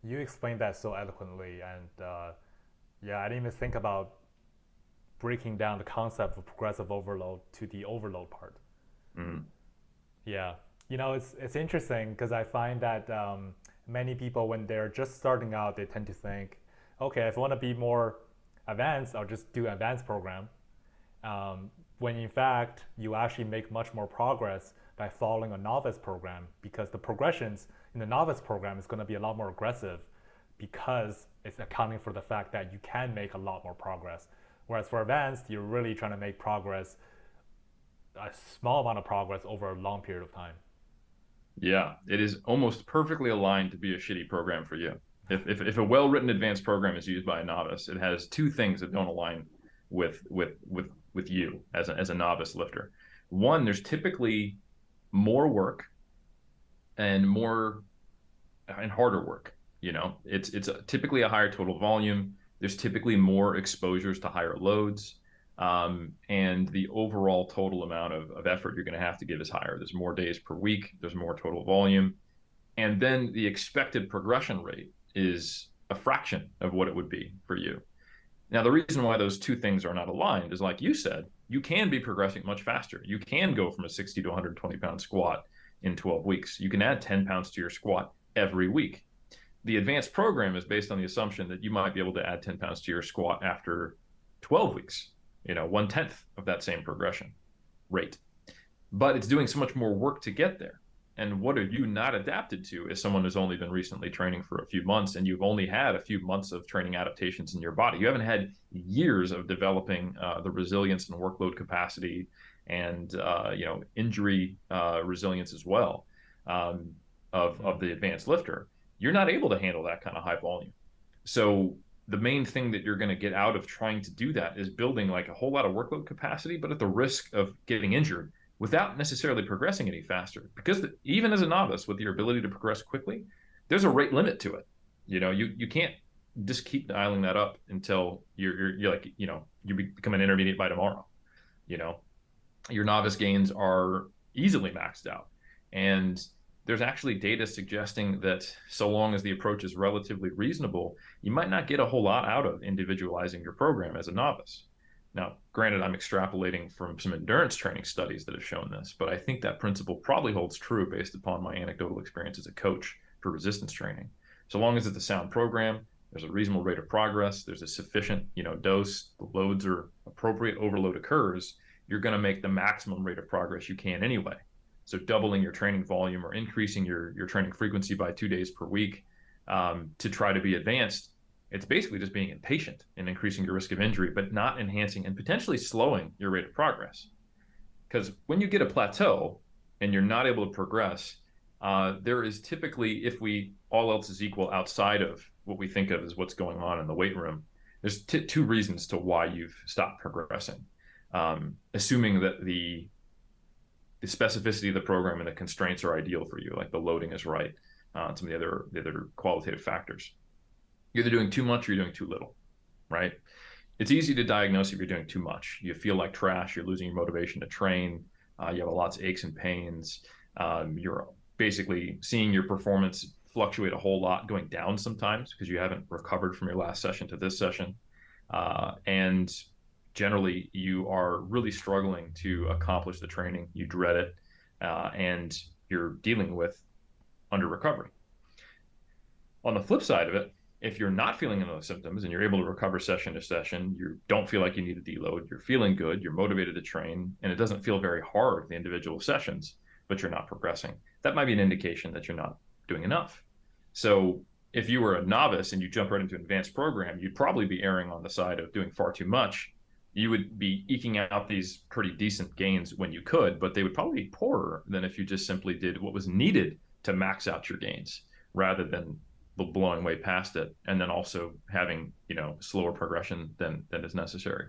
You explained that so eloquently, and yeah, I didn't even think about breaking down the concept of progressive overload to the overload part. Mm, Yeah, it's interesting because I find that many people, when they're just starting out, they tend to think, okay, if I want to be more advanced, I'll just do an advanced program. Um, when in fact, you actually make much more progress by following a novice program because the progressions in the novice program is going to be a lot more aggressive because it's accounting for the fact that you can make a lot more progress. Whereas for advanced, you're really trying to make progress, a small amount of progress over a long period of time. yeah, it is almost perfectly aligned to be a shitty program for you. If a well-written advanced program is used by a novice, it has two things that don't align with you as a novice lifter. One, there's typically more work and more and harder work. It's typically a higher total volume. There's typically more exposures to higher loads, and the overall total amount of effort you're going to have to give is higher. There's more days per week. There's more total volume, and then the expected progression rate is a fraction of what it would be for you. Now, the reason why those two things are not aligned is, like you said, you can be progressing much faster. You can go from a 60 to 120 pound squat in 12 weeks. You can add 10 pounds to your squat every week. The advanced program is based on the assumption that you might be able to add 10 pounds to your squat after 12 weeks, 1/10 of that same progression rate. But it's doing so much more work to get there. And what are you not adapted to as someone who's only been recently training for a few months and you've only had a few months of training adaptations in your body? You haven't had years of developing the resilience and workload capacity and injury resilience as well, of Mm-hmm. the advanced lifter. You're not able to handle that kind of high volume. So the main thing that you're going to get out of trying to do that is building like a whole lot of workload capacity, but at the risk of getting injured without necessarily progressing any faster. Because even as a novice, with your ability to progress quickly, there's a rate limit to it. You can't just keep dialing that up until you're like you become an intermediate by tomorrow. You know, your novice gains are easily maxed out, and there's actually data suggesting that so long as the approach is relatively reasonable, you might not get a whole lot out of individualizing your program as a novice. Now, granted, I'm extrapolating from some endurance training studies that have shown this, but I think that principle probably holds true based upon my anecdotal experience as a coach for resistance training. So long as it's a sound program, there's a reasonable rate of progress, there's a sufficient, dose, the loads are appropriate, overload occurs, you're going to make the maximum rate of progress you can anyway. So doubling your training volume or increasing your training frequency by 2 days per week, to try to be advanced, it's basically just being impatient and increasing your risk of injury, but not enhancing and potentially slowing your rate of progress. Because when you get a plateau and you're not able to progress, there is typically, if we all else is equal outside of what we think of as what's going on in the weight room, there's two reasons to why you've stopped progressing. Assuming that the specificity of the program and the constraints are ideal for you, like the loading is right, some of the other qualitative factors. You're either doing too much or you're doing too little, right? It's easy to diagnose if you're doing too much. You feel like trash. You're losing your motivation to train. You have lots of aches and pains. You're basically seeing your performance fluctuate a whole lot, going down sometimes because you haven't recovered from your last session to this session. And generally, you are really struggling to accomplish the training. You dread it, and you're dealing with under recovery. On the flip side of it, if you're not feeling those symptoms and you're able to recover session to session, you don't feel like you need to deload, you're feeling good, you're motivated to train, and it doesn't feel very hard the individual sessions, but you're not progressing. That might be an indication that you're not doing enough. So if you were a novice and you jump right into an advanced program, you'd probably be erring on the side of doing far too much. You would be eking out these pretty decent gains when you could, but they would probably be poorer than if you just simply did what was needed to max out your gains rather than blowing way past it and then also having slower progression than is necessary.